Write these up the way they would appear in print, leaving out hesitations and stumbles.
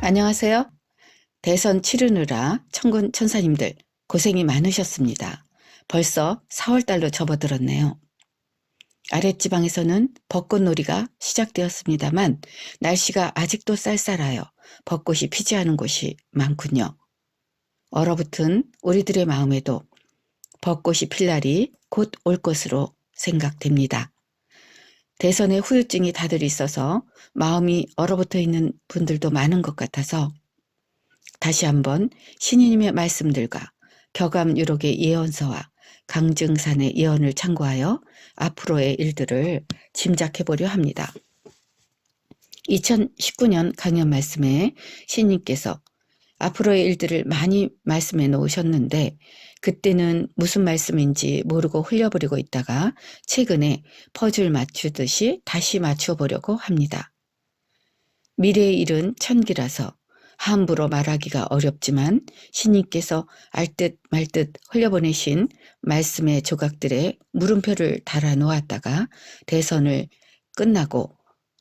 안녕하세요. 대선 치르느라 천군 천사님들 고생이 많으셨습니다. 벌써 4월달로 접어들었네요. 아랫지방에서는 벚꽃놀이가 시작되었습니다만 날씨가 아직도 쌀쌀하여 벚꽃이 피지 않은 곳이 많군요. 얼어붙은 우리들의 마음에도 벚꽃이 필 날이 곧 올 것으로 생각됩니다. 대선에 후유증이 다들 있어서 마음이 얼어붙어 있는 분들도 많은 것 같아서 다시 한번 신이님의 말씀들과 격암유록의 예언서와 강증산의 예언을 참고하여 앞으로의 일들을 짐작해 보려 합니다. 2019년 강연 말씀에 신님께서 앞으로의 일들을 많이 말씀해 놓으셨는데 그때는 무슨 말씀인지 모르고 흘려버리고 있다가 최근에 퍼즐 맞추듯이 다시 맞추어 보려고 합니다. 미래의 일은 천기라서 함부로 말하기가 어렵지만 신님께서 알듯 말듯 흘려보내신 말씀의 조각들에 물음표를 달아 놓았다가 대선을 끝나고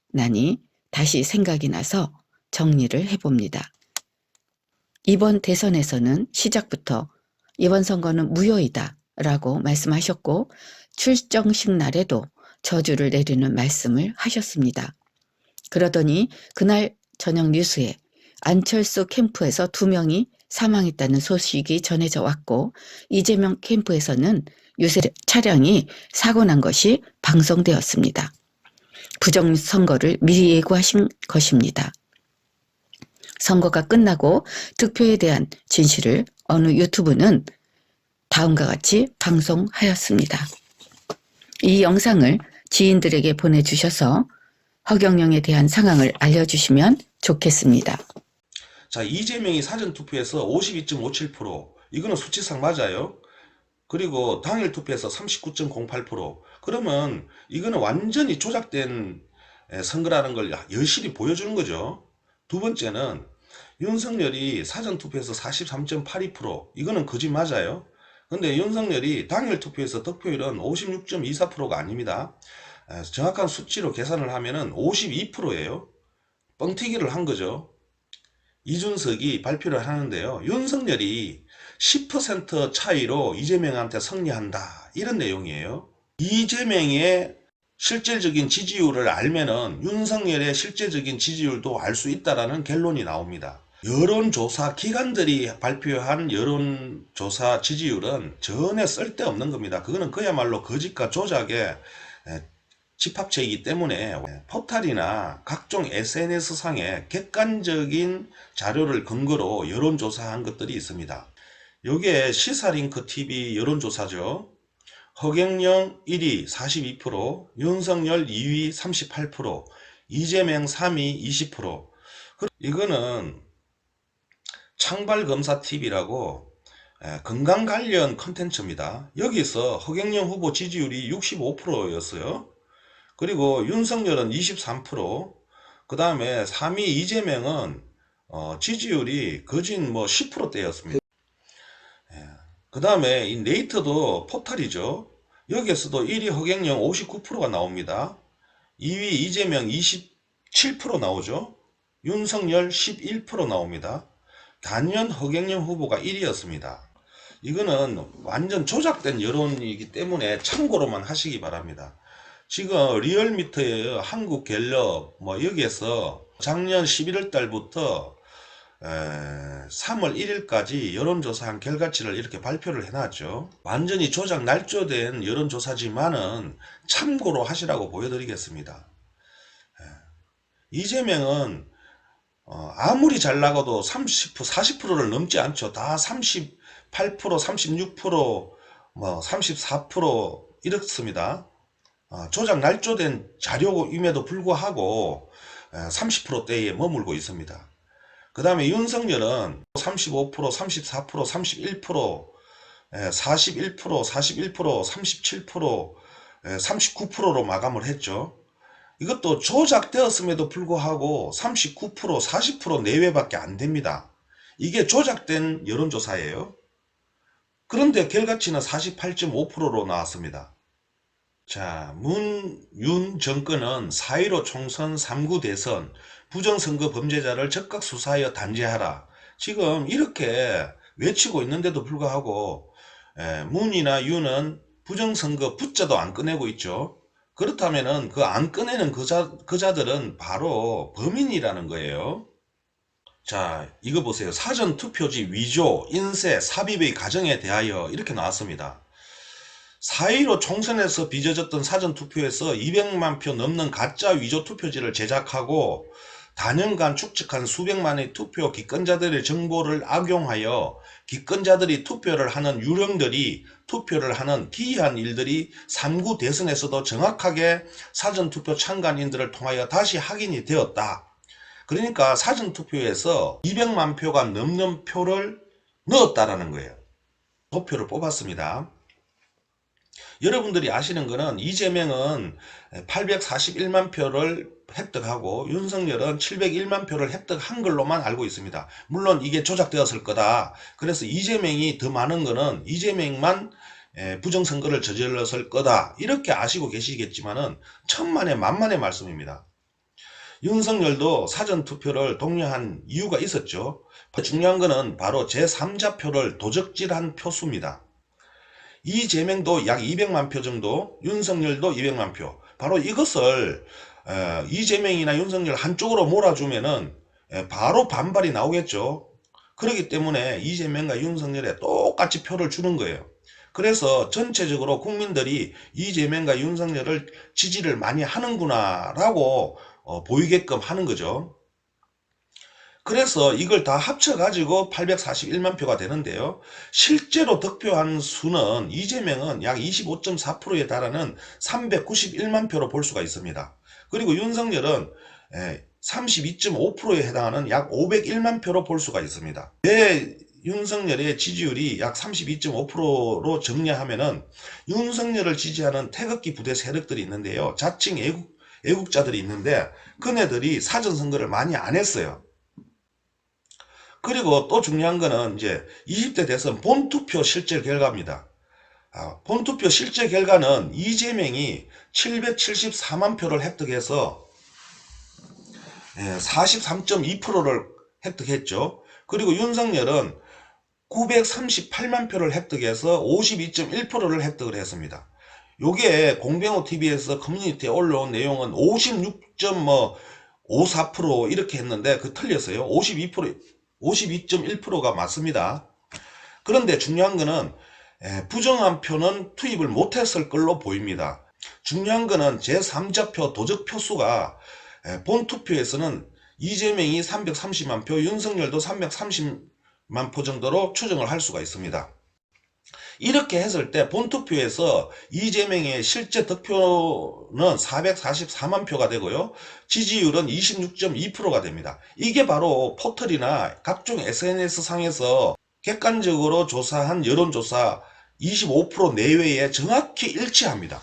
나니 다시 생각이 나서 정리를 해봅니다. 이번 대선에서는 시작부터 이번 선거는 무효이다 라고 말씀하셨고 출정식 날에도 저주를 내리는 말씀을 하셨습니다. 그러더니 그날 저녁 뉴스에 안철수 캠프에서 2명이 사망했다는 소식이 전해져 왔고 이재명 캠프에서는 유세 차량이 사고 난 것이 방송되었습니다. 부정선거를 미리 예고하신 것입니다. 선거가 끝나고 득표에 대한 진실을 어느 유튜브는 다음과 같이 방송하였습니다. 이 영상을 지인들에게 보내주셔서 허경영에 대한 상황을 알려주시면 좋겠습니다. 자, 이재명이 사전투표에서 52.57%, 이거는 수치상 맞아요. 그리고 당일 투표에서 39.08%, 그러면 이거는 완전히 조작된 선거라는 걸 여실히 보여주는 거죠. 두 번째는 윤석열이 사전투표에서 43.82%, 이거는 거짓 맞아요. 근데 윤석열이 당일 투표에서 득표율은 56.24%가 아닙니다. 정확한 수치로 계산을 하면은 52%예요. 뻥튀기를 한 거죠. 이준석이 발표를 하는데요. 윤석열이 10% 차이로 이재명한테 승리한다, 이런 내용이에요. 이재명의 실질적인 지지율을 알면은 윤석열의 실제적인 지지율도 알 수 있다라는 결론이 나옵니다. 여론조사 기관들이 발표한 여론조사 지지율은 전혀 쓸데없는 겁니다. 그거는 그야말로 거짓과 조작의 집합체이기 때문에 포탈이나 각종 SNS상에 객관적인 자료를 근거로 여론조사한 것들이 있습니다. 요게 시사링크TV 여론조사죠. 허경영 1위 42%, 윤석열 2위 38%, 이재명 3위 20%. 이거는 창발검사TV라고 건강 관련 컨텐츠입니다. 여기서 허경영 후보 지지율이 65%였어요. 그리고 윤석열은 23%, 그 다음에 3위 이재명은 지지율이 거진 10%대였습니다. 그 다음에 이 네이터도 포탈이죠. 여기에서도 1위 허경영 59%가 나옵니다. 2위 이재명 27% 나오죠. 윤석열 11% 나옵니다. 단연 허경영 후보가 1위였습니다. 이거는 완전 조작된 여론이기 때문에 참고로만 하시기 바랍니다. 지금 리얼미터의 한국갤럽 여기에서 작년 11월 달부터 3월 1일까지 여론조사한 결과치를 이렇게 발표를 해놨죠. 완전히 조작 날조된 여론조사지만은 참고로 하시라고 보여드리겠습니다. 이재명은 아무리 잘 나가도 30%, 40%를 넘지 않죠. 다 38%, 36%, 34% 이렇습니다. 조작 날조된 자료임에도 불구하고 30%대에 머물고 있습니다. 그 다음에 윤석열은 35%, 34%, 31%, 41%, 41%, 37%, 39%로 마감을 했죠. 이것도 조작되었음에도 불구하고 39%, 40% 내외밖에 안 됩니다. 이게 조작된 여론조사예요. 그런데 결과치는 48.5%로 나왔습니다. 자, 윤 정권은 4.15 총선 3구 대선 부정선거 범죄자를 적극 수사하여 단죄하라. 지금 이렇게 외치고 있는데도 불구하고 문이나 윤은 부정선거 붙자도 안 꺼내고 있죠. 그렇다면은 그 안 꺼내는 그자들은 바로 범인이라는 거예요. 자, 이거 보세요. 사전투표지 위조, 인쇄, 삽입의 과정에 대하여 이렇게 나왔습니다. 4.15 총선에서 빚어졌던 사전투표에서 200만 표 넘는 가짜 위조 투표지를 제작하고 단연간 축적한 수백만의 투표 기권자들의 정보를 악용하여 기권자들이 투표를 하는 유령들이 투표를 하는 기이한 일들이 3구 대선에서도 정확하게 사전투표 참관인들을 통하여 다시 확인이 되었다. 그러니까 사전투표에서 200만 표가 넘는 표를 넣었다라는 거예요. 도표를 뽑았습니다. 여러분들이 아시는 거는 이재명은 841만 표를 획득하고 윤석열은 701만 표를 획득한 걸로만 알고 있습니다. 물론 이게 조작되었을 거다. 그래서 이재명이 더 많은 거는 이재명만 부정선거를 저질렀을 거다. 이렇게 아시고 계시겠지만은 천만의 만만의 말씀입니다. 윤석열도 사전투표를 독려한 이유가 있었죠. 중요한 거는 바로 제3자표를 도적질한 표수입니다. 이재명도 약 200만 표 정도, 윤석열도 200만 표. 바로 이것을 이재명이나 윤석열 한쪽으로 몰아주면은 바로 반발이 나오겠죠. 그렇기 때문에 이재명과 윤석열에 똑같이 표를 주는 거예요. 그래서 전체적으로 국민들이 이재명과 윤석열을 지지를 많이 하는구나 라고 보이게끔 하는 거죠. 그래서 이걸 다 합쳐가지고 841만 표가 되는데요. 실제로 득표한 수는 이재명은 약 25.4%에 달하는 391만 표로 볼 수가 있습니다. 그리고 윤석열은 32.5%에 해당하는 약 501만 표로 볼 수가 있습니다. 왜 윤석열의 지지율이 약 32.5%로 정리하면은 윤석열을 지지하는 태극기 부대 세력들이 있는데요. 자칭 애국자들이 있는데 그네들이 사전선거를 많이 안 했어요. 그리고 또 중요한 거는 이제 20대 대선 본투표 실제 결과입니다. 본투표 실제 결과는 이재명이 774만 표를 획득해서 43.2%를 획득했죠. 그리고 윤석열은 938만 표를 획득해서 52.1%를 획득을 했습니다. 요게 공병호TV에서 커뮤니티에 올라온 내용은 56.54% 이렇게 했는데 그 틀렸어요. 52.1%가 맞습니다. 그런데 중요한 거는 부정한 표는 투입을 못했을 걸로 보입니다. 중요한 거는 제3자표 도적 표수가 본투표에서는 이재명이 330만 표, 윤석열도 330만 표 정도로 추정을 할 수가 있습니다. 이렇게 했을 때 본투표에서 이재명의 실제 득표는 444만 표가 되고요. 지지율은 26.2%가 됩니다. 이게 바로 포털이나 각종 SNS 상에서 객관적으로 조사한 여론조사 25% 내외에 정확히 일치합니다.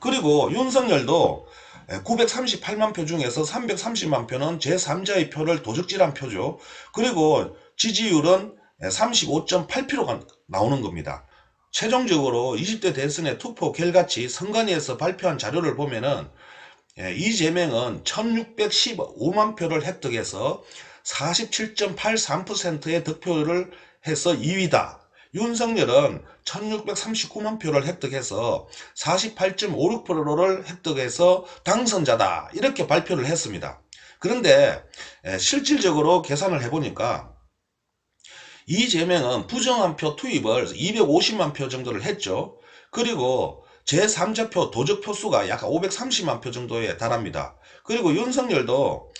그리고 윤석열도 938만 표 중에서 330만 표는 제3자의 표를 도적질한 표죠. 그리고 지지율은 35.8%가 나오는 겁니다. 최종적으로 20대 대선의 투표 결과치 선관위에서 발표한 자료를 보면은 이재명은 1615만 표를 획득해서 47.83%의 득표를 해서 2위다. 윤석열은 1639만 표를 획득해서 48.56%를 획득해서 당선자다. 이렇게 발표를 했습니다. 그런데 실질적으로 계산을 해보니까 이재명은 부정한 표 투입을 250만 표 정도를 했죠. 그리고 제3자표 도적 표수가 약 530만 표 정도에 달합니다. 그리고 윤석열도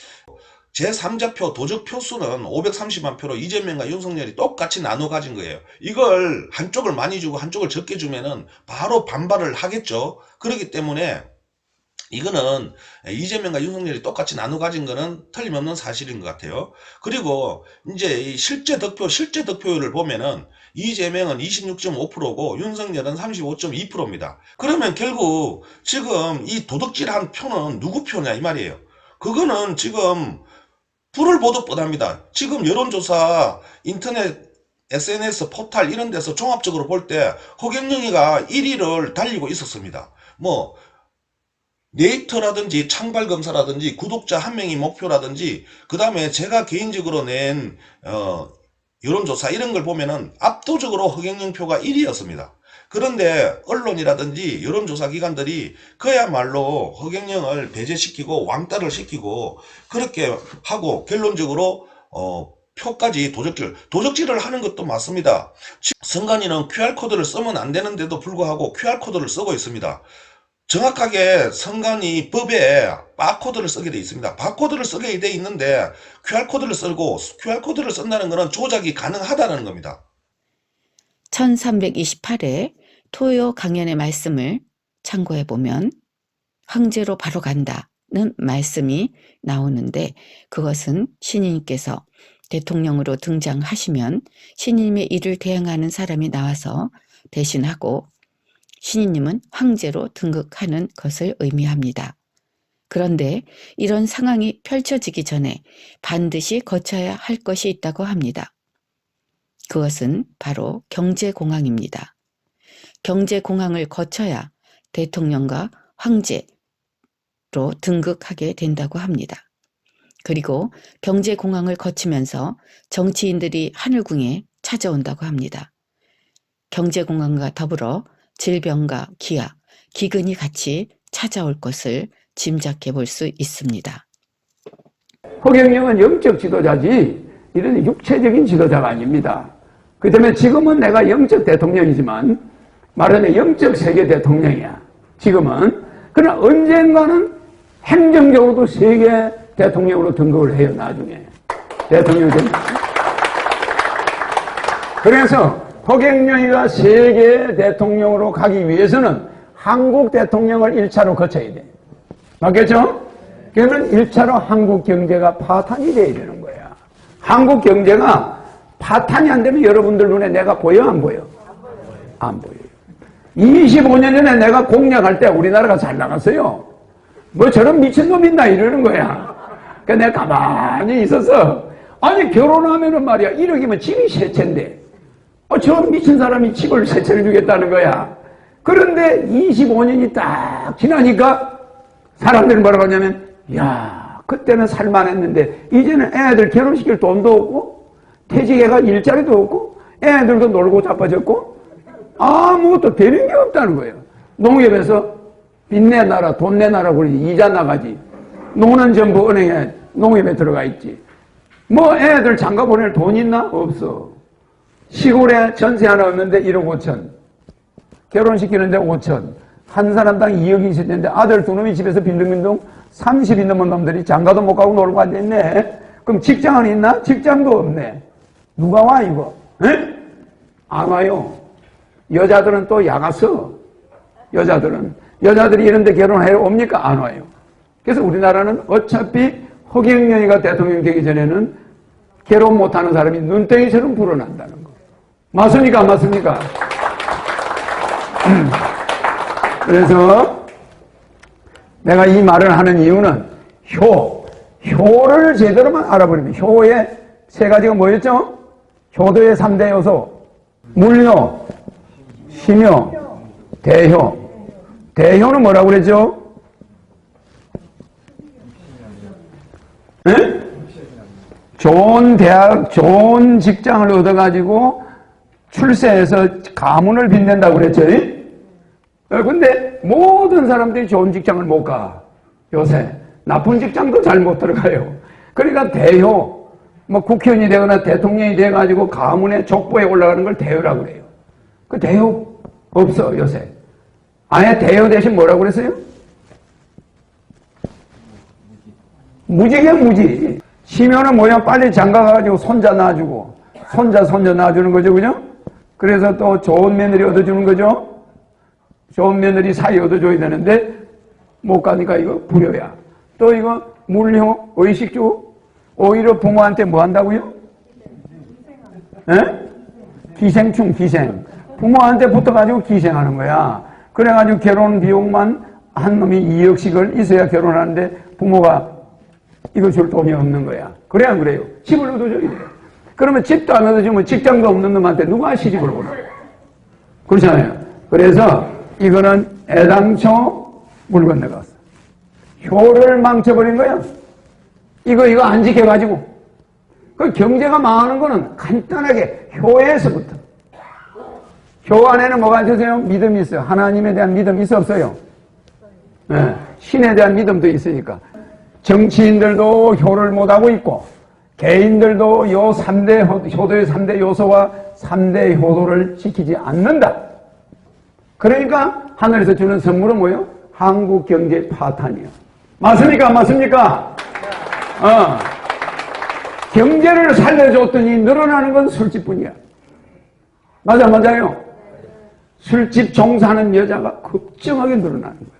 제3자표 도적 표수는 530만 표로 이재명과 윤석열이 똑같이 나눠 가진 거예요. 이걸 한쪽을 많이 주고 한쪽을 적게 주면은 바로 반발을 하겠죠. 그렇기 때문에 이거는 이재명과 윤석열이 똑같이 나눠 가진 거는 틀림없는 사실인 것 같아요. 그리고 이제 이 실제 득표율을 보면은 이재명은 26.5%고 윤석열은 35.2%입니다. 그러면 결국 지금 이 도둑질한 표는 누구 표냐 이 말이에요. 그거는 지금 불을 보듯 뻔합니다. 지금 여론조사 인터넷 SNS 포탈 이런 데서 종합적으로 볼 때 허경영이가 1위를 달리고 있었습니다. 뭐 네이터라든지 창발검사라든지 구독자 1명이 목표라든지 그 다음에 제가 개인적으로 낸 여론조사 이런 걸 보면은 압도적으로 허경영표가 1위였습니다. 그런데 언론이라든지 여론조사 기관들이 그야말로 허경영을 배제시키고 왕따를 시키고 그렇게 하고 결론적으로 표까지 도적질을 하는 것도 맞습니다. 선관위는 QR코드를 쓰면 안 되는데도 불구하고 QR코드를 쓰고 있습니다. 정확하게 선관위 법에 바코드를 쓰게 돼 있습니다. 바코드를 쓰게 돼 있는데 QR코드를 쓰고 QR코드를 쓴다는 것은 조작이 가능하다는 겁니다. 1328회 토요 강연의 말씀을 참고해 보면 황제로 바로 간다는 말씀이 나오는데 그것은 신인께서 대통령으로 등장하시면 신임의 일을 대행하는 사람이 나와서 대신하고 신임님은 황제로 등극하는 것을 의미합니다. 그런데 이런 상황이 펼쳐지기 전에 반드시 거쳐야 할 것이 있다고 합니다. 그것은 바로 경제공황입니다. 경제공황을 거쳐야 대통령과 황제로 등극하게 된다고 합니다. 그리고 경제공황을 거치면서 정치인들이 하늘궁에 찾아온다고 합니다. 경제공황과 더불어 질병과 기아, 기근이 같이 찾아올 것을 짐작해 볼 수 있습니다. 허경영은 영적 지도자지 이런 육체적인 지도자가 아닙니다. 그 때문에 지금은 내가 영적 대통령이지만 말하자면 영적 세계 대통령이야. 지금은. 그러나 언젠가는 행정적으로도 세계 대통령으로 등극을 해요. 나중에. 대통령이 됩니다. 그래서 허경영이가 세계 대통령으로 가기 위해서는 한국 대통령을 1차로 거쳐야 돼. 맞겠죠? 그러면 1차로 한국 경제가 파탄이 돼야 되는 거야. 한국 경제가 파탄이 안 되면 여러분들 눈에 내가 보여 안 보여? 안 보여요. 25년 전에 내가 공약할 때 우리나라가 잘 나갔어요. 뭐 저런 미친놈 있나 이러는 거야. 그러니까 내가 가만히 있어서 아니 결혼하면은 말이야 1억이면 집이 세 채인데 저 미친 사람이 집을 세 채를 주겠다는 거야. 그런데 25년이 딱 지나니까 사람들이 뭐라고 하냐면 야 그때는 살만했는데 이제는 애들 결혼시킬 돈도 없고 퇴직해가 일자리도 없고 애들도 놀고 자빠졌고 아무것도 되는 게 없다는 거예요. 농협에서 빚 내놔라 돈 내놔라 그러지 이자 나가지. 노는 전부 은행에 농협에 들어가 있지. 뭐 애들 장가 보낼 돈 있나? 없어. 시골에 전세 하나 없는데 1억 5천. 결혼시키는데 5천. 한 사람당 2억이 있을 텐데 아들 두 놈이 집에서 빈둥빈둥 30이 넘은 놈들이 장가도 못 가고 놀고 앉아있네. 그럼 직장은 있나? 직장도 없네. 누가 와 이거? 에? 안 와요. 여자들은 또 야가서 여자들이 이런데 결혼해요 옵니까? 안 와요. 그래서 우리나라는 어차피 허경영이가 대통령 되기 전에는 결혼 못하는 사람이 눈덩이처럼 불어난다는 거. 맞습니까? 안 맞습니까? 그래서 내가 이 말을 하는 이유는 효를 제대로만 알아버리면 효의 세 가지가 뭐였죠? 효도의 3대 요소 물효, 심효, 대효. 대효는 뭐라고 그랬죠? 네? 좋은 대학, 좋은 직장을 얻어가지고 출세해서 가문을 빛낸다고 그랬죠? 근데 모든 사람들이 좋은 직장을 못 가. 요새. 나쁜 직장도 잘 못 들어가요. 그러니까 대효, 뭐 국회의원이 되거나 대통령이 돼가지고 가문의 족보에 올라가는 걸 대효라고 그래요. 그 대효 없어, 요새. 아예 대효 대신 뭐라고 그랬어요? 무지개 무지. 심효는 뭐야? 빨리 장가가가지고 손자 낳아주고, 손자 낳아주는 거죠, 그죠? 그래서 또 좋은 며느리 얻어주는 거죠? 좋은 며느리 사이 얻어줘야 되는데, 못 가니까 이거 불효야. 또 이거 물효, 의식주, 오히려 부모한테 뭐 한다고요? 에? 기생충, 기생. 부모한테 붙어가지고 기생하는 거야. 그래가지고 결혼 비용만 한 놈이 2억씩을 있어야 결혼하는데 부모가 이거 줄 돈이 없는 거야. 그래 안 그래요? 집을 얻어줘야 돼요. 그러면 집도 안 얻어주면 직장도 없는 놈한테 누가 시집을 보나? 그렇잖아요. 그래서 이거는 애당초 물 건너갔어. 효를 망쳐버린 거야. 이거 안 지켜가지고. 그 경제가 망하는 거는 간단하게 효에서부터. 효 안에는 뭐가 있으세요? 믿음이 있어요. 하나님에 대한 믿음 있어 없어요? 네. 신에 대한 믿음도 있으니까. 정치인들도 효를 못하고 있고 개인들도 요 3대 효도의 3대 요소와 3대 효도를 지키지 않는다. 그러니까 하늘에서 주는 선물은 뭐예요? 한국 경제 파탄이에요. 맞습니까? 안 맞습니까? 경제를 살려줬더니 늘어나는 건 술집뿐이야. 맞아요? 술집 종사하는 여자가 급증하게 늘어나는 거야.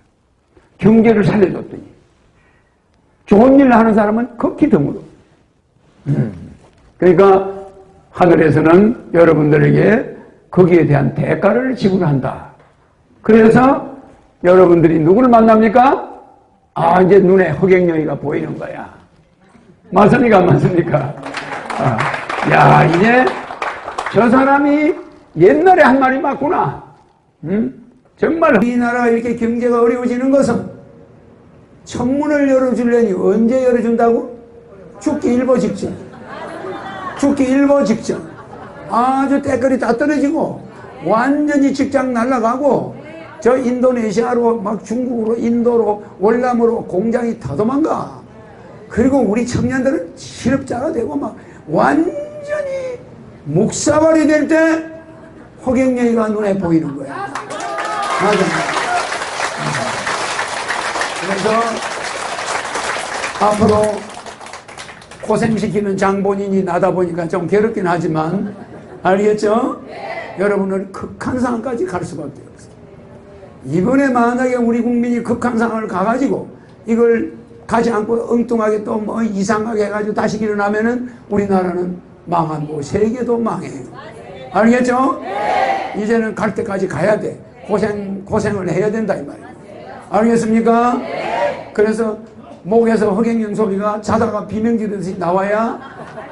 경제를 살려줬더니. 좋은 일을 하는 사람은 극히 드물어. 그러니까 하늘에서는 여러분들에게 거기에 대한 대가를 지불한다. 그래서 여러분들이 누구를 만납니까? 이제 눈에 허경영이가 보이는 거야. 맞습니까? 안 맞습니까? 이제 저 사람이 옛날에 한 말이 맞구나. 정말 우리나라가 이렇게 경제가 어려워지는 것은 천문을 열어주려니 언제 열어준다고? 죽기 일보 직전. 아주 때깔이 다 떨어지고 완전히 직장 날아가고 저 인도네시아로 막 중국으로 인도로 월남으로 공장이 다 도망가. 그리고 우리 청년들은 실업자가 되고 막 완전히 묵사발이 될 때 허경영이가 눈에 보이는 거야. 맞아. 그래서 앞으로 고생시키는 장본인이 나다 보니까 좀 괴롭긴 하지만 알겠죠? 여러분은 극한 상황까지 갈 수밖에 없어요. 이번에 만약에 우리 국민이 극한 상황을 가가지고 이걸 가지 않고 엉뚱하게 또 뭐 이상하게 해가지고 다시 일어나면은 우리나라는 망하고 세계도 망해요. 알겠죠? 이제는 갈 때까지 가야 돼. 고생을 해야 된다 이 말이에요. 알겠습니까? 그래서 목에서 허경영 소리가 자다가 비명 지르듯이 나와야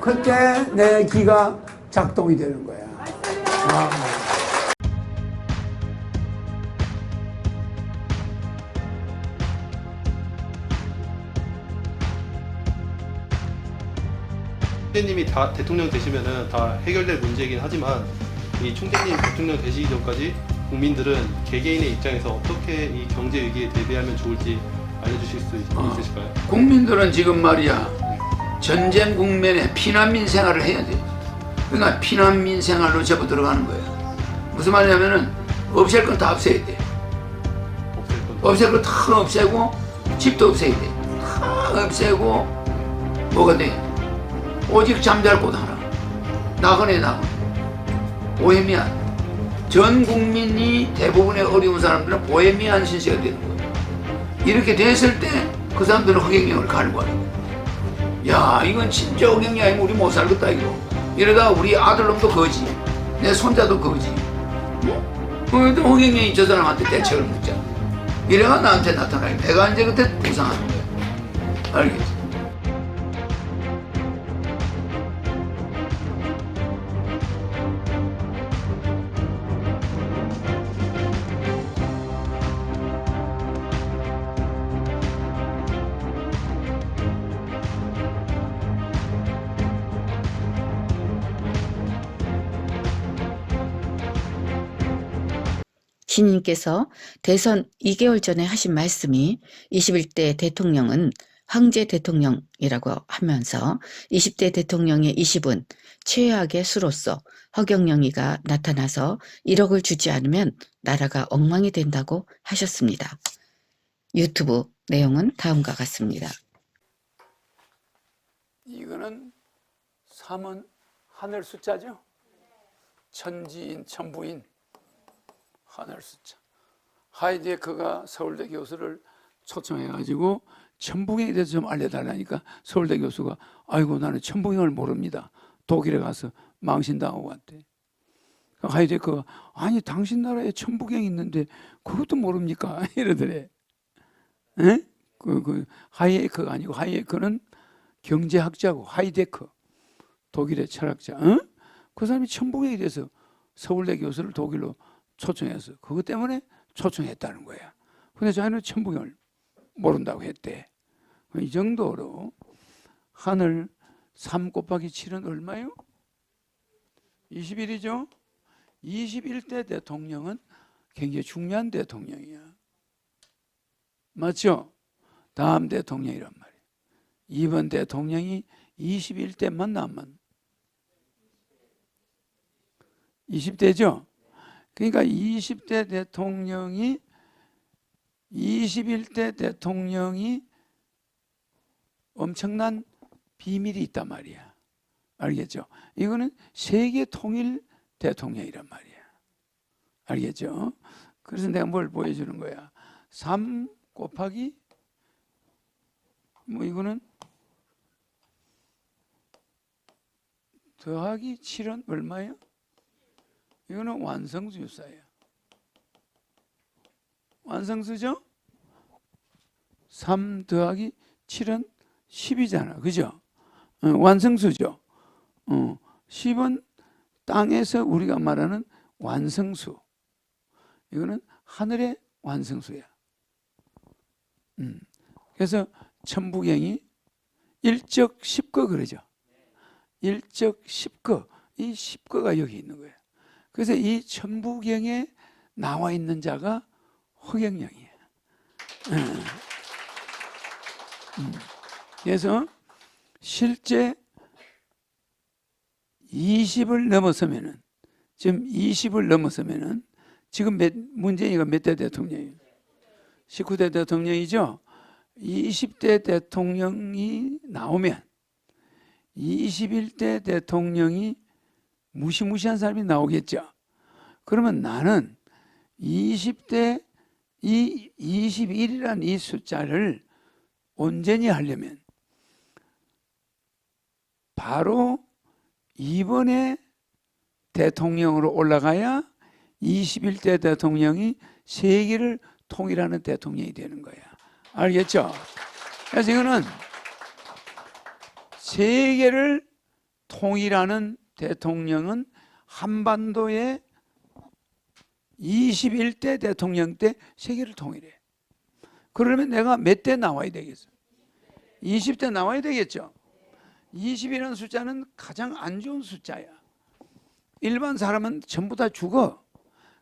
그때 내 기가 작동이 되는 거야. 총재님이 다 대통령 되시면은 다 해결될 문제이긴 하지만 이 총재님 대통령 되시기 전까지 국민들은 개개인의 입장에서 어떻게 이 경제 위기에 대비하면 좋을지 알려주실 수 있으실까요? 국민들은 지금 말이야 전쟁 국면에 피난민 생활을 해야 돼. 그러니까 피난민 생활로 접어 들어가는 거야. 무슨 말이냐면은 없앨 건 다 없애야 돼. 없앨 건 다 없애고 집도 없애야 돼. 다 없애고 뭐가 돼? 오직 잠잘 곳 하나. 나그네. 보헤미안. 전 국민이 대부분의 어려운 사람들은 보헤미안 신세가 되는 거야. 이렇게 됐을 때 그 사람들은 허경영을 갈구하는 거야. 야, 이건 진짜 허경영이 아니면 우리 못 살겠다 이거. 이러다 우리 아들놈도 거지. 내 손자도 거지. 허경영이 저 사람한테 대책을 묻자. 이래가 나한테 나타나요. 내가 이제 그때 부상하는 거야. 알겠지? 신님께서 대선 2개월 전에 하신 말씀이 21대 대통령은 황제 대통령이라고 하면서 20대 대통령의 20은 최악의 수로서 허경영이가 나타나서 1억을 주지 않으면 나라가 엉망이 된다고 하셨습니다. 유튜브 내용은 다음과 같습니다. 이거는 3은 하늘 숫자죠. 천지인, 천부인 하늘 숫자. 하이데크가 서울대 교수를 초청해가지고 천부경에 대해서 좀 알려달라니까 서울대 교수가 아이고 나는 천부경을 모릅니다. 독일에 가서 망신당하고 왔대. 하이데크가 아니 당신 나라에 천부경이 있는데 그것도 모릅니까? 이러더래. 에? 하이에크가 아니고 하이에크는 경제학자고 하이데크 독일의 철학자. 그 사람이 천부경에 대해서 서울대 교수를 독일로 초청해서 그것 때문에 초청했다는 거야. 근데 자기는 천부경을 모른다고 했대. 이 정도로 하늘 3 곱하기 7은 얼마요? 21이죠? 21대 대통령은 굉장히 중요한 대통령이야. 맞죠? 다음 대통령이란 말이에요. 이번 대통령이 21대 맞나 안 맞나? 20대죠? 그러니까 20대 대통령이 21대 대통령이 엄청난 비밀이 있단 말이야. 알겠죠? 이거는 세계 통일 대통령이란 말이야. 알겠죠? 그래서 내가 뭘 보여주는 거야? 3 곱하기 뭐 이거는 더하기 7은 얼마예요? 이거는 완성수였어요. 완성수죠? 3 더하기 7은 10이잖아. 그죠? 완성수죠. 10은 땅에서 우리가 말하는 완성수. 이거는 하늘의 완성수야. 그래서 천부경이 일적 10거 그러죠. 일적 10거. 이 10거가 여기 있는 거예요. 그래서 이 천부경에 나와 있는 자가 허경영이에요. 그래서 실제 20을 넘어서면은, 지금 20을 넘어서면은, 지금 문재인이가 몇 대 대통령이에요? 19대 대통령이죠? 20대 대통령이 나오면 21대 대통령이 무시무시한 사람이 나오겠죠. 그러면 나는 20대 이 21이라는 이 숫자를 온전히 하려면 바로 이번에 대통령으로 올라가야 21대 대통령이 세계를 통일하는 대통령이 되는 거야. 알겠죠? 그래서 이거는 세계를 통일하는 대통령은 한반도의 21대 대통령 때 세계를 통일해. 그러면 내가 몇 대 나와야 되겠어? 20대 나와야 되겠죠? 20이라는 숫자는 가장 안 좋은 숫자야. 일반 사람은 전부 다 죽어.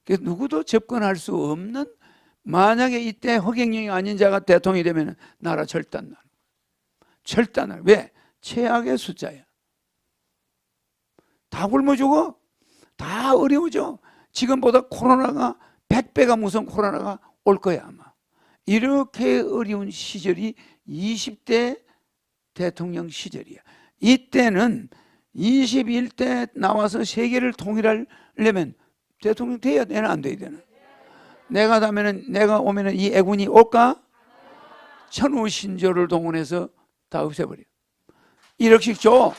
그래서 누구도 접근할 수 없는, 만약에 이때 허경영이 아닌 자가 대통령이 되면 나라 절단날. 절단날. 왜? 최악의 숫자야. 다 굶어 죽어. 다 어려워져. 지금보다 코로나가 100배가 무서운 코로나가 올 거야 아마. 이렇게 어려운 시절이 20대 대통령 시절이야. 이때는 21대 나와서 세계를 통일하려면 대통령 돼야 되나 안 돼야 되나? 내가 오면은 이 애군이 올까? 천우신조를 동원해서 다 없애버려. 1억씩 줘.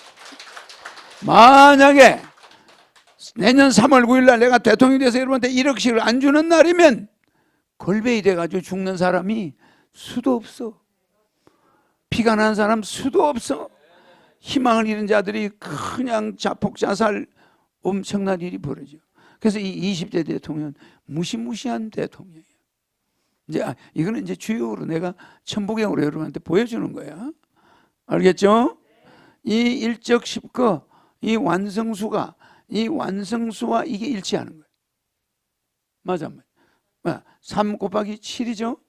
만약에 내년 3월 9일 날 내가 대통령이 돼서 여러분한테 1억씩을 안 주는 날이면 걸베이 돼가지고 죽는 사람이 수도 없어. 피가 난 사람 수도 없어. 희망을 잃은 자들이 그냥 자폭 자살 엄청난 일이 벌어져. 그래서 이 20대 대통령은 무시무시한 대통령이에요. 이거는 이제 주요로 내가 천부경으로 여러분한테 보여주는 거야. 알겠죠? 이 일적 10거, 이 완성수와 이게 일치하는 거예요. 맞아, 맞아. 3 곱하기 7이죠?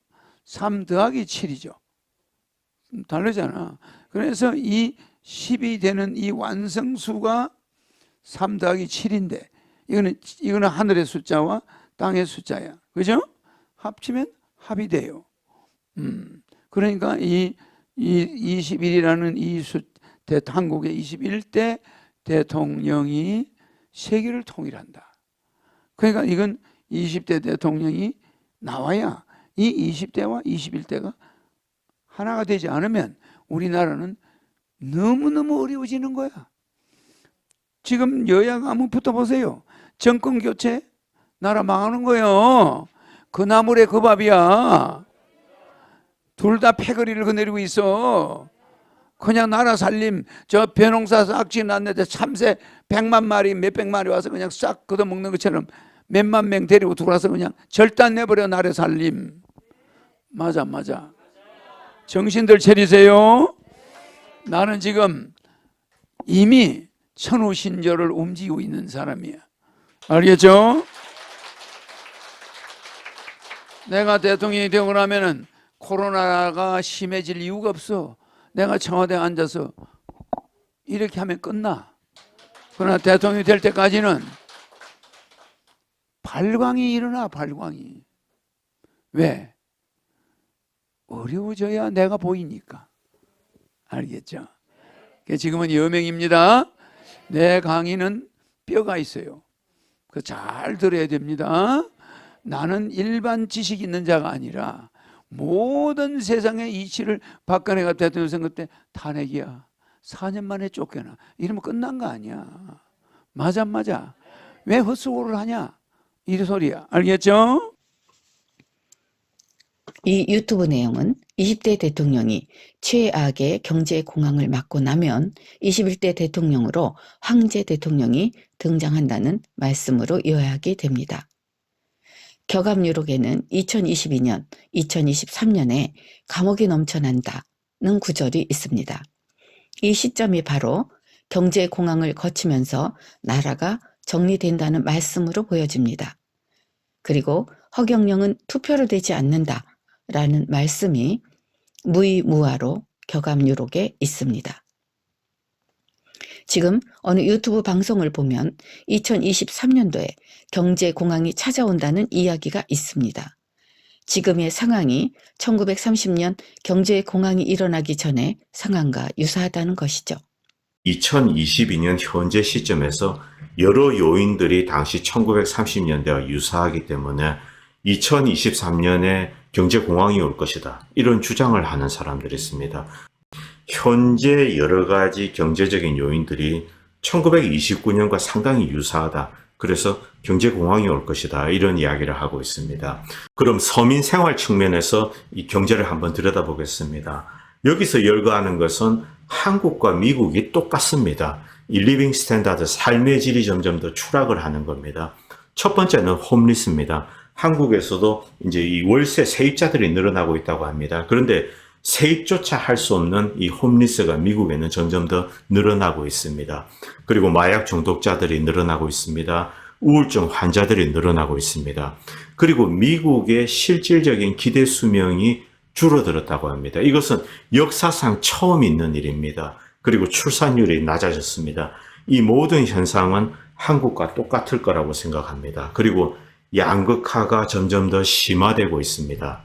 3 더하기 7이죠? 다르잖아. 그래서 이 10이 되는 이 완성수가 3 더하기 7인데, 이거는 하늘의 숫자와 땅의 숫자야. 그죠? 합치면 합이 돼요. 그러니까 이 21이라는 이 한국의 21대 대통령이 세계를 통일한다. 그러니까 이건 20대 대통령이 나와야 이 20대와 21대가 하나가 되지 않으면 우리나라는 너무너무 어려워지는 거야. 지금 여야가 한번 붙어보세요. 정권 교체, 나라 망하는 거예요. 그 나물에 그 밥이야. 둘 다 패거리를 거느리고 있어. 그냥 나라 살림, 저 벼농사 싹 지났는데 참새 100만 마리, 몇백 마리 와서 그냥 싹 걷어먹는 것처럼 몇만 명 데리고 들어와서 그냥 절단 내버려 나래 살림. 맞아. 정신들 차리세요. 나는 지금 이미 천우신조를 움직이고 있는 사람이야. 알겠죠? 내가 대통령이 되고 나면은 코로나가 심해질 이유가 없어. 내가 청와대에 앉아서 이렇게 하면 끝나. 그러나 대통령이 될 때까지는 발광이 일어나, 발광이. 왜? 어려워져야 내가 보이니까. 알겠죠? 지금은 여명입니다. 내 강의는 뼈가 있어요. 그 잘 들어야 됩니다. 나는 일반 지식 있는 자가 아니라 모든 세상의 이치를 박근혜가 대통령 선거 때 탄핵이야. 4년 만에 쫓겨나. 이러면 끝난 거 아니야. 맞아. 왜 헛수고를 하냐? 이 소리야. 알겠죠? 이 유튜브 내용은 20대 대통령이 최악의 경제 공황을 맞고 나면 21대 대통령으로 황제 대통령이 등장한다는 말씀으로 요약이 됩니다. 격압유록에는 2022년, 2023년에 감옥이 넘쳐난다는 구절이 있습니다. 이 시점이 바로 경제 공황을 거치면서 나라가 정리된다는 말씀으로 보여집니다. 그리고 허경영은 투표로 되지 않는다라는 말씀이 무의무화로 격압유록에 있습니다. 지금 어느 유튜브 방송을 보면 2023년도에 경제 공황이 찾아온다는 이야기가 있습니다. 지금의 상황이 1930년 경제 공황이 일어나기 전의 상황과 유사하다는 것이죠. 2022년 현재 시점에서 여러 요인들이 당시 1930년대와 유사하기 때문에 2023년에 경제 공황이 올 것이다. 이런 주장을 하는 사람들이 있습니다. 현재 여러 가지 경제적인 요인들이 1929년과 상당히 유사하다. 그래서 경제 공황이 올 것이다. 이런 이야기를 하고 있습니다. 그럼 서민 생활 측면에서 이 경제를 한번 들여다보겠습니다. 여기서 열거하는 것은 한국과 미국이 똑같습니다. 이 리빙 스탠다드, 삶의 질이 점점 더 추락을 하는 겁니다. 첫 번째는 홈리스입니다. 한국에서도 이제 이 월세 세입자들이 늘어나고 있다고 합니다. 그런데 세입조차 할 수 없는 이 홈리스가 미국에는 점점 더 늘어나고 있습니다. 그리고 마약 중독자들이 늘어나고 있습니다. 우울증 환자들이 늘어나고 있습니다. 그리고 미국의 실질적인 기대 수명이 줄어들었다고 합니다. 이것은 역사상 처음 있는 일입니다. 그리고 출산율이 낮아졌습니다. 이 모든 현상은 한국과 똑같을 거라고 생각합니다. 그리고 양극화가 점점 더 심화되고 있습니다.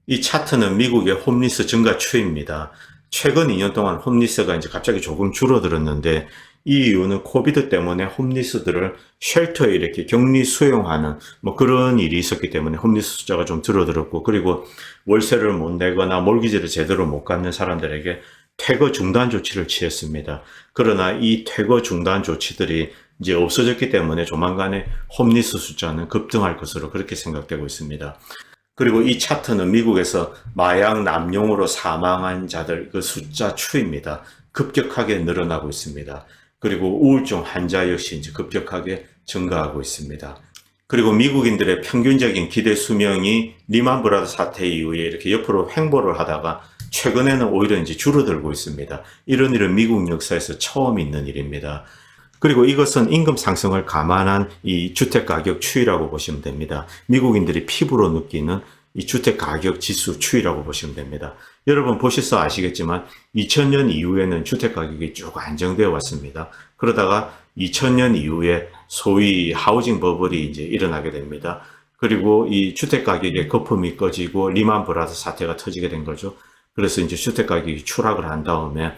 이 차트는 미국의 홈리스 증가 추이입니다. 최근 2년 동안 홈리스가 이제 갑자기 조금 줄어들었는데 이 이유는 코비드 때문에 홈리스들을 쉘터에 이렇게 격리 수용하는 그런 일이 있었기 때문에 홈리스 숫자가 좀 줄어들었고, 그리고 월세를 못 내거나 몰기지를 제대로 못 갚는 사람들에게 퇴거 중단 조치를 취했습니다. 그러나 이 퇴거 중단 조치들이 이제 없어졌기 때문에 조만간에 홈리스 숫자는 급등할 것으로 그렇게 생각되고 있습니다. 그리고 이 차트는 미국에서 마약 남용으로 사망한 자들 그 숫자 추입니다. 급격하게 늘어나고 있습니다. 그리고 우울증 환자 역시 이제 급격하게 증가하고 있습니다. 그리고 미국인들의 평균적인 기대 수명이 리만 브라더 사태 이후에 이렇게 옆으로 횡보를 하다가 최근에는 오히려 이제 줄어들고 있습니다. 이런 일은 미국 역사에서 처음 있는 일입니다. 그리고 이것은 임금 상승을 감안한 이 주택가격 추이라고 보시면 됩니다. 미국인들이 피부로 느끼는 이 주택가격 지수 추이라고 보시면 됩니다. 여러분 보셔서 아시겠지만 2000년 이후에는 주택가격이 쭉 안정되어 왔습니다. 그러다가 2000년 이후에 소위 하우징 버블이 이제 일어나게 됩니다. 그리고 이 주택가격의 거품이 꺼지고 리만 브라더 사태가 터지게 된 거죠. 그래서 이제 주택가격이 추락을 한 다음에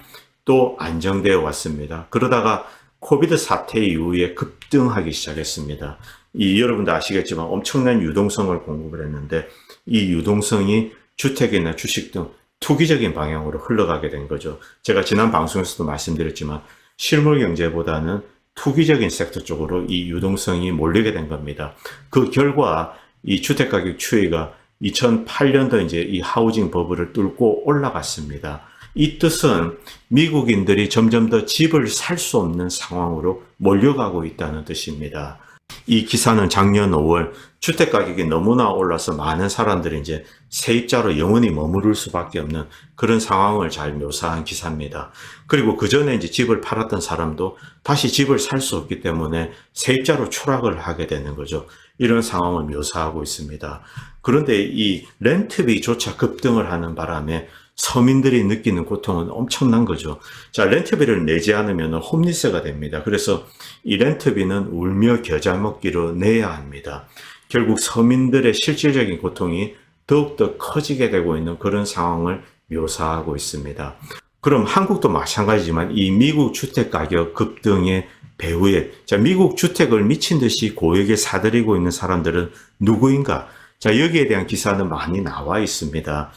또 안정되어 왔습니다. 그러다가 코비드 사태 이후에 급등하기 시작했습니다. 여러분도 아시겠지만 엄청난 유동성을 공급을 했는데 이 유동성이 주택이나 주식 등 투기적인 방향으로 흘러가게 된 거죠. 제가 지난 방송에서도 말씀드렸지만 실물 경제보다는 투기적인 섹터 쪽으로 이 유동성이 몰리게 된 겁니다. 그 결과 이 주택가격 추이가 2008년도 이제 이 하우징 버블을 뚫고 올라갔습니다. 이 뜻은 미국인들이 점점 더 집을 살 수 없는 상황으로 몰려가고 있다는 뜻입니다. 이 기사는 작년 5월 주택 가격이 너무나 올라서 많은 사람들이 이제 세입자로 영원히 머무를 수밖에 없는 그런 상황을 잘 묘사한 기사입니다. 그리고 그 전에 이제 집을 팔았던 사람도 다시 집을 살 수 없기 때문에 세입자로 추락을 하게 되는 거죠. 이런 상황을 묘사하고 있습니다. 그런데 이 렌트비조차 급등을 하는 바람에 서민들이 느끼는 고통은 엄청난 거죠. 자, 렌트비를 내지 않으면 홈리스가 됩니다. 그래서 이 렌트비는 울며 겨자 먹기로 내야 합니다. 결국 서민들의 실질적인 고통이 더욱더 커지게 되고 있는 그런 상황을 묘사하고 있습니다. 그럼 한국도 마찬가지지만 이 미국 주택가격 급등의 배후에, 자, 미국 주택을 미친 듯이 고액에 사들이고 있는 사람들은 누구인가? 자, 여기에 대한 기사는 많이 나와 있습니다.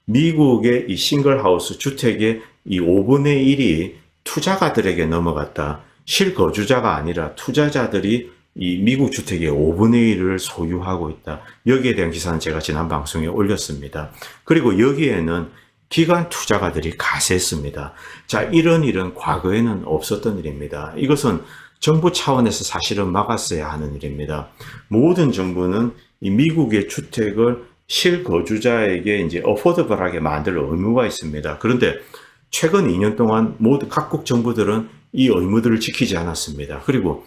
미국의 이 싱글하우스 주택의 이 5분의 1이 투자가들에게 넘어갔다. 실거주자가 아니라 투자자들이 이 미국 주택의 5분의 1을 소유하고 있다. 여기에 대한 기사는 제가 지난 방송에 올렸습니다. 그리고 여기에는 기관 투자가들이 가세했습니다. 자, 이런 일은 과거에는 없었던 일입니다. 이것은 정부 차원에서 사실은 막았어야 하는 일입니다. 모든 정부는 이 미국의 주택을 실거주자에게 이제 어포더블하게 만들 의무가 있습니다. 그런데 최근 2년 동안 모두 각국 정부들은 이 의무들을 지키지 않았습니다. 그리고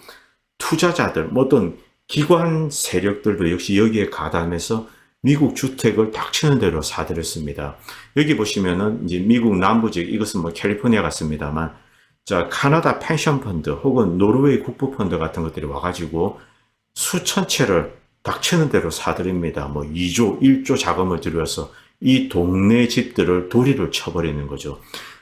투자자들, 어떤 기관 세력들도 역시 여기에 가담해서 미국 주택을 닥치는 대로 사들였습니다. 여기 보시면은 이제 미국 남부 지역, 이것은 뭐 캘리포니아 같습니다만, 자, 카나다 펜션 펀드 혹은 노르웨이 국부 펀드 같은 것들이 와가지고 수천 채를 닥치는 대로 사들입니다. 뭐 2조, 1조 자금을 들여서 이 동네 집들을 도리를 쳐버리는 거죠.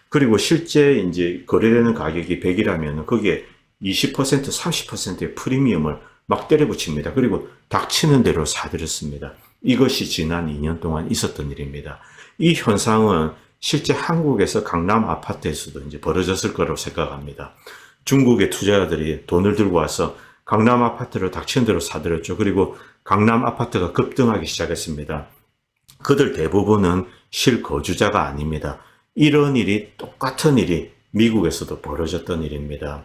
그리고 실제 이제 거래되는 가격이 100이라면 거기에 20%, 30%의 프리미엄을 막 때려붙입니다. 그리고 닥치는 대로 사들였습니다. 이것이 지난 2년 동안 있었던 일입니다. 이 현상은 실제 한국에서 강남 아파트에서도 이제 벌어졌을 거라고 생각합니다. 중국의 투자자들이 돈을 들고 와서 강남 아파트를 닥치는 대로 사들였죠. 그리고 강남 아파트가 급등하기 시작했습니다. 그들 대부분은 실거주자가 아닙니다. 이런 일이, 똑같은 일이 미국에서도 벌어졌던 일입니다.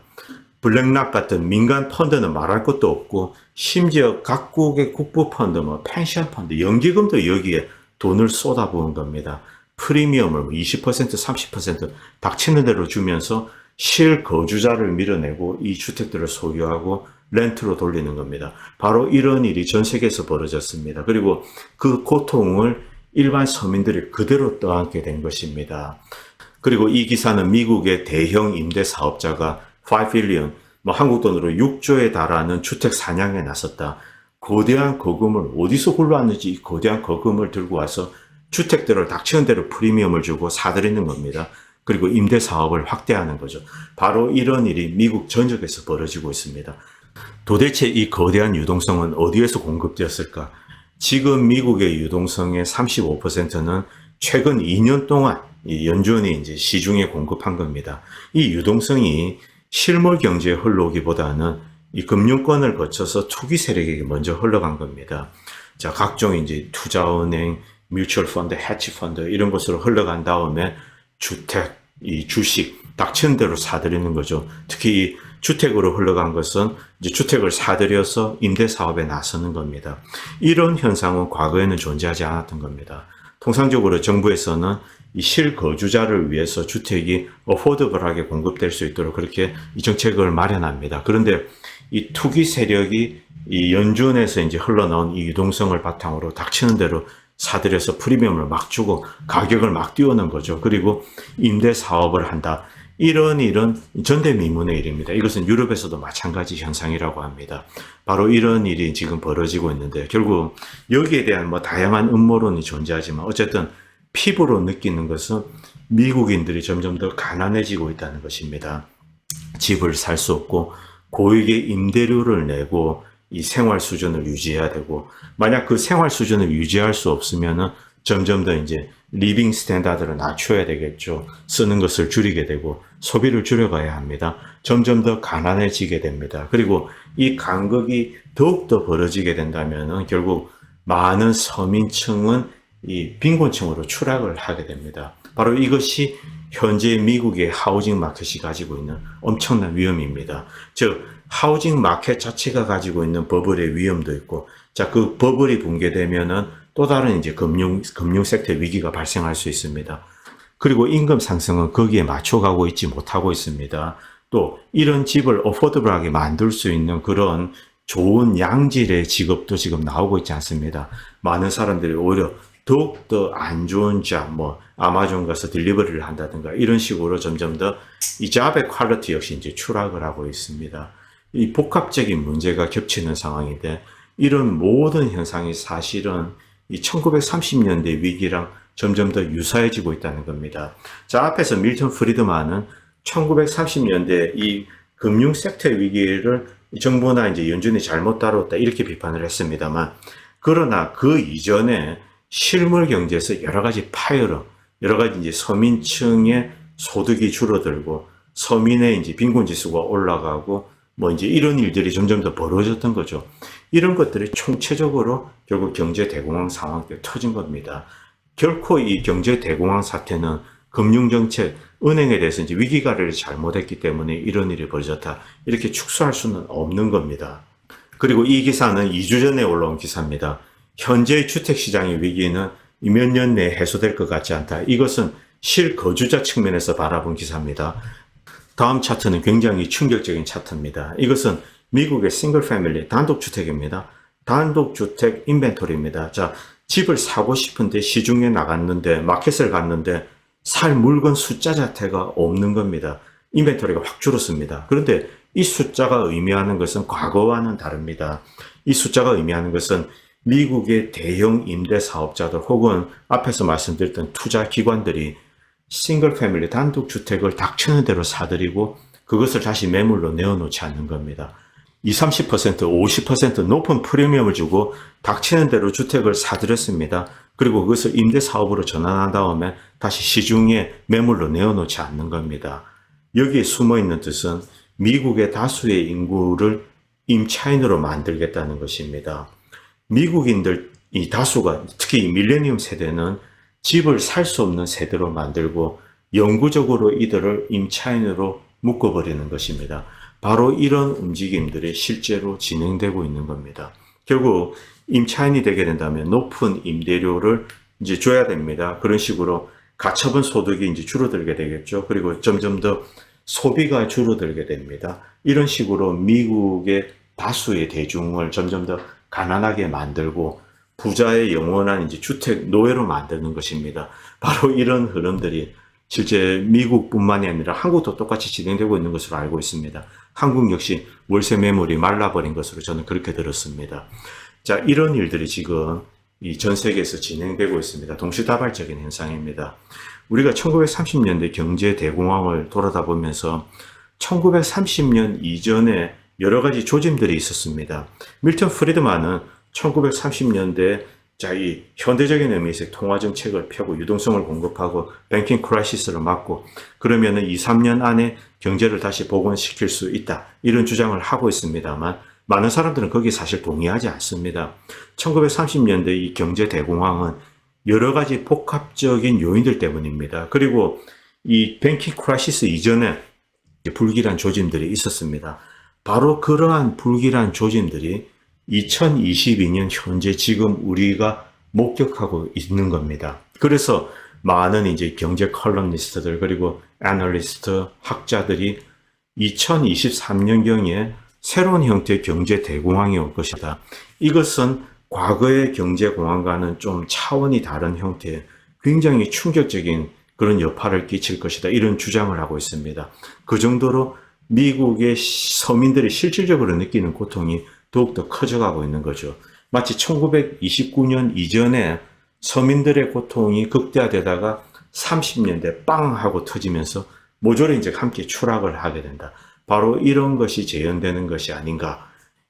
블랙락 같은 민간 펀드는 말할 것도 없고, 심지어 각국의 국부 펀드, 뭐 펜션 펀드, 연기금도 여기에 돈을 쏟아부은 겁니다. 프리미엄을 20%, 30% 닥치는 대로 주면서 실거주자를 밀어내고 이 주택들을 소유하고 렌트로 돌리는 겁니다. 바로 이런 일이 전 세계에서 벌어졌습니다. 그리고 그 고통을 일반 서민들이 그대로 떠안게 된 것입니다. 그리고 이 기사는 미국의 대형 임대 사업자가 5빌리언, 뭐 한국 돈으로 6조에 달하는 주택 사냥에 나섰다. 거대한 거금을 어디서 굴러왔는지 이 거대한 거금을 들고 와서 주택들을 닥치는 대로 프리미엄을 주고 사들이는 겁니다. 그리고 임대 사업을 확대하는 거죠. 바로 이런 일이 미국 전역에서 벌어지고 있습니다. 도대체 이 거대한 유동성은 어디에서 공급되었을까? 지금 미국의 유동성의 35%는 최근 2년 동안 이 연준이 이제 시중에 공급한 겁니다. 이 유동성이 실물 경제에 흘러오기보다는 이 금융권을 거쳐서 투기 세력에게 먼저 흘러간 겁니다. 자, 각종 이제 투자은행, 뮤추얼 펀드, 해치 펀드 이런 곳으로 흘러간 다음에 주택, 이 주식 닥치는 대로 사들이는 거죠. 특히 이 주택으로 흘러간 것은 이제 주택을 사들여서 임대 사업에 나서는 겁니다. 이런 현상은 과거에는 존재하지 않았던 겁니다. 통상적으로 정부에서는 이 실거주자를 위해서 주택이 어포더블하게 공급될 수 있도록 그렇게 이 정책을 마련합니다. 그런데 이 투기 세력이 이 연준에서 이제 흘러나온 이 유동성을 바탕으로 닥치는 대로 사들여서 프리미엄을 막 주고 가격을 막 띄우는 거죠. 그리고 임대 사업을 한다. 이런 일은 전대미문의 일입니다. 이것은 유럽에서도 마찬가지 현상이라고 합니다. 바로 이런 일이 지금 벌어지고 있는데 결국 여기에 대한 뭐 다양한 음모론이 존재하지만 어쨌든 피부로 느끼는 것은 미국인들이 점점 더 가난해지고 있다는 것입니다. 집을 살 수 없고 고액의 임대료를 내고 이 생활 수준을 유지해야 되고 만약 그 생활 수준을 유지할 수 없으면은 점점 더 이제 리빙 스탠다드를 낮춰야 되겠죠. 쓰는 것을 줄이게 되고 소비를 줄여가야 합니다. 점점 더 가난해지게 됩니다. 그리고 이 간극이 더욱더 벌어지게 된다면은 결국 많은 서민층은 이 빈곤층으로 추락을 하게 됩니다. 바로 이것이 현재 미국의 하우징 마켓이 가지고 있는 엄청난 위험입니다. 즉 하우징 마켓 자체가 가지고 있는 버블의 위험도 있고, 자, 그 버블이 붕괴되면은 또 다른 이제 금융 섹터 위기가 발생할 수 있습니다. 그리고 임금 상승은 거기에 맞춰가고 있지 못하고 있습니다. 또 이런 집을 어포더블하게 만들 수 있는 그런 좋은 양질의 직업도 지금 나오고 있지 않습니다. 많은 사람들이 오히려 더욱더 안 좋은 잡, 아마존 가서 딜리버리를 한다든가 이런 식으로 점점 더 이 잡의 퀄리티 역시 이제 추락을 하고 있습니다. 이 복합적인 문제가 겹치는 상황인데, 이런 모든 현상이 사실은 이 1930년대 위기랑 점점 더 유사해지고 있다는 겁니다. 자, 앞에서 밀턴 프리드만은 1930년대 이 금융 섹터 위기를 정부나 이제 연준이 잘못 다뤘다 이렇게 비판을 했습니다만, 그러나 그 이전에 실물 경제에서 여러 가지 파열음, 여러 가지 이제 서민층의 소득이 줄어들고 서민의 이제 빈곤 지수가 올라가고 이제 이런 일들이 점점 더 벌어졌던 거죠. 이런 것들이 총체적으로 결국 경제 대공황 상황 때 터진 겁니다. 결코 이 경제 대공황 사태는 금융정책, 은행에 대해서 이제 위기관리를 잘못했기 때문에 이런 일이 벌어졌다, 이렇게 축소할 수는 없는 겁니다. 그리고 이 기사는 2주 전에 올라온 기사입니다. 현재의 주택시장의 위기는 몇 년 내에 해소될 것 같지 않다. 이것은 실거주자 측면에서 바라본 기사입니다. 다음 차트는 굉장히 충격적인 차트입니다. 이것은 미국의 싱글 패밀리 단독주택입니다. 단독주택 인벤토리입니다. 자, 집을 사고 싶은데 시중에 나갔는데, 마켓을 갔는데 살 물건 숫자 자체가 없는 겁니다. 인벤토리가 확 줄었습니다. 그런데 이 숫자가 의미하는 것은 과거와는 다릅니다. 이 숫자가 의미하는 것은 미국의 대형 임대 사업자들 혹은 앞에서 말씀드렸던 투자 기관들이 싱글 패밀리 단독주택을 닥치는 대로 사들이고 그것을 다시 매물로 내어놓지 않는 겁니다. 20, 30%, 50% 높은 프리미엄을 주고 닥치는 대로 주택을 사들였습니다. 그리고 그것을 임대 사업으로 전환한 다음에 다시 시중에 매물로 내어놓지 않는 겁니다. 여기에 숨어있는 뜻은 미국의 다수의 인구를 임차인으로 만들겠다는 것입니다. 미국인들 이 다수가, 특히 이 밀레니엄 세대는 집을 살 수 없는 세대로 만들고 영구적으로 이들을 임차인으로 묶어버리는 것입니다. 바로 이런 움직임들이 실제로 진행되고 있는 겁니다. 결국 임차인이 되게 된다면 높은 임대료를 이제 줘야 됩니다. 그런 식으로 가처분 소득이 이제 줄어들게 되겠죠. 그리고 점점 더 소비가 줄어들게 됩니다. 이런 식으로 미국의 다수의 대중을 점점 더 가난하게 만들고 부자의 영원한 이제 주택 노예로 만드는 것입니다. 바로 이런 흐름들이 실제 미국뿐만이 아니라 한국도 똑같이 진행되고 있는 것으로 알고 있습니다. 한국 역시 월세 매물이 말라버린 것으로 저는 그렇게 들었습니다. 자, 이런 일들이 지금 이 전 세계에서 진행되고 있습니다. 동시다발적인 현상입니다. 우리가 1930년대 경제 대공황을 돌아다 보면서 1930년 이전에 여러 가지 조짐들이 있었습니다. 밀턴 프리드만은 1930년대 이 현대적인 의미에서 통화 정책을 펴고 유동성을 공급하고 뱅킹 크라이시스를 막고 그러면은 2, 3년 안에 경제를 다시 복원시킬 수 있다, 이런 주장을 하고 있습니다만 많은 사람들은 거기에 사실 동의하지 않습니다. 1930년대 이 경제 대공황은 여러 가지 복합적인 요인들 때문입니다. 그리고 이 뱅킹 크라이시스 이전에 불길한 조짐들이 있었습니다. 바로 그러한 불길한 조짐들이 2022년 현재 지금 우리가 목격하고 있는 겁니다. 그래서 많은 이제 경제 컬럼니스트들 그리고 애널리스트, 학자들이 2023년경에 새로운 형태의 경제 대공황이 올 것이다. 이것은 과거의 경제 공황과는 좀 차원이 다른 형태의 굉장히 충격적인 그런 여파를 끼칠 것이다, 이런 주장을 하고 있습니다. 그 정도로 미국의 서민들이 실질적으로 느끼는 고통이 더욱더 커져가고 있는 거죠. 마치 1929년 이전에 서민들의 고통이 극대화되다가 30년대 빵 하고 터지면서 모조리 이제 함께 추락을 하게 된다. 바로 이런 것이 재현되는 것이 아닌가